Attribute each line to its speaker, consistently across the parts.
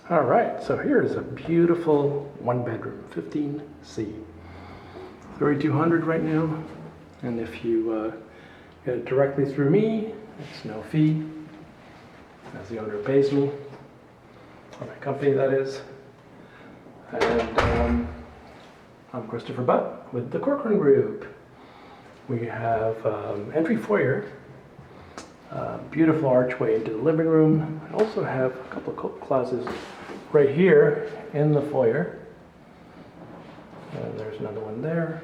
Speaker 1: All right, so here is a beautiful one bedroom, 15C. 3,200 right now, and if you get it directly through me, it's no fee, as the owner pays me, or my company that is. And I'm Christopher Butt with the Corcoran Group. We have entry foyer, beautiful archway into the living room. I also have a couple of coat closets right here in the foyer. And there's another one there.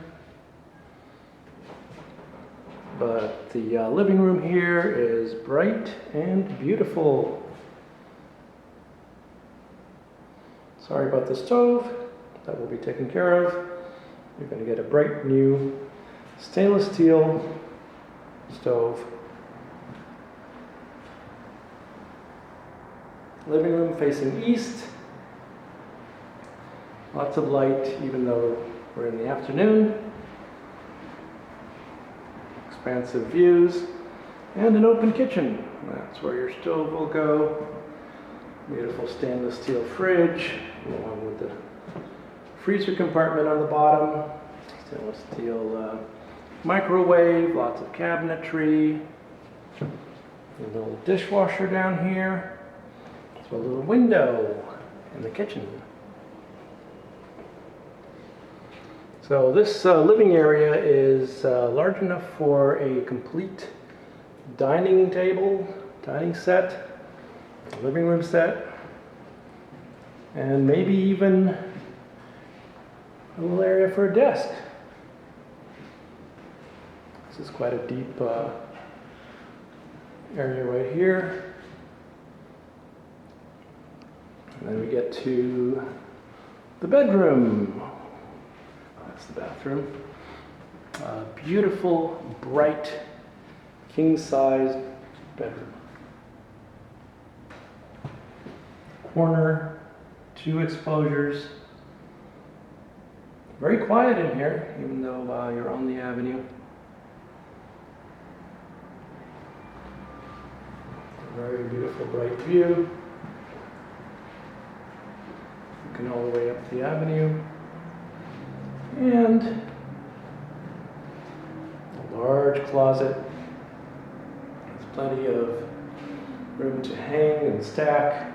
Speaker 1: But the living room here is bright and beautiful. Sorry about the stove. That will be taken care of. You're going to get a bright new stainless steel stove. Living room facing east. Lots of light, even though we're in the afternoon. Expansive views. And an open kitchen. That's where your stove will go. Beautiful stainless steel fridge, along with the freezer compartment on the bottom. Stainless steel microwave, lots of cabinetry. A little dishwasher down here. So a little window in the kitchen. So this living area is large enough for a complete dining table, dining set, living room set, and maybe even a little area for a desk. This is quite a deep area right here. And then we get to the bedroom. That's the bathroom. Beautiful, bright, king-size bedroom. Corner, 2 exposures. Very quiet in here, even though you're on the avenue. Very beautiful, bright view. Looking all the way up the avenue. And a large closet. There's plenty of room to hang and stack.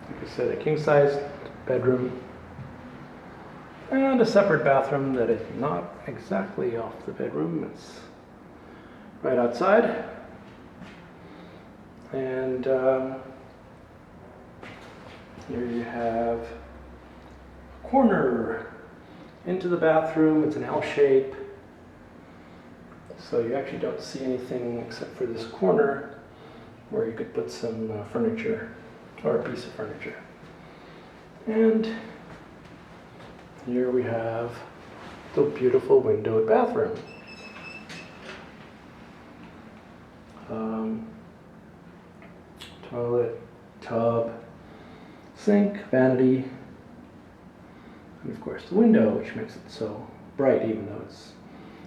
Speaker 1: Like I said, a king-size bedroom. And a separate bathroom that is not exactly off the bedroom. It's right outside. And here you have a corner into the bathroom. It's an L shape. So you actually don't see anything except for this corner where you could put some furniture or a piece of furniture. And here we have the beautiful windowed bathroom. Toilet, tub, sink, vanity, and of course the window, which makes it so bright even though it's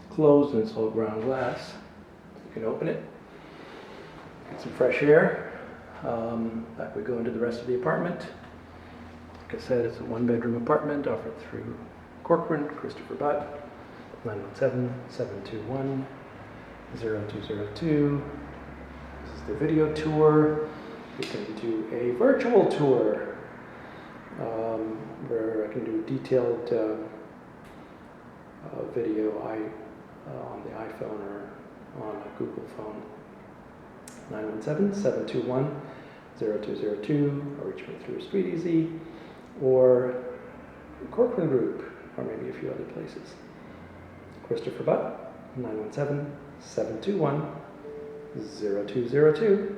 Speaker 1: closed and it's all ground glass. You can open it, get some fresh air. Back we go into the rest of the apartment. Like I said, it's a 1-bedroom apartment offered through Corcoran, Christopher Butt, 917-721-0202. This is the video tour. We can do a virtual tour where I can do detailed video on the iPhone or on a Google phone. 917-721-0202, or reach me through StreetEasy or Corcoran Group, or maybe a few other places. Christopher Butt, 917-721-0202.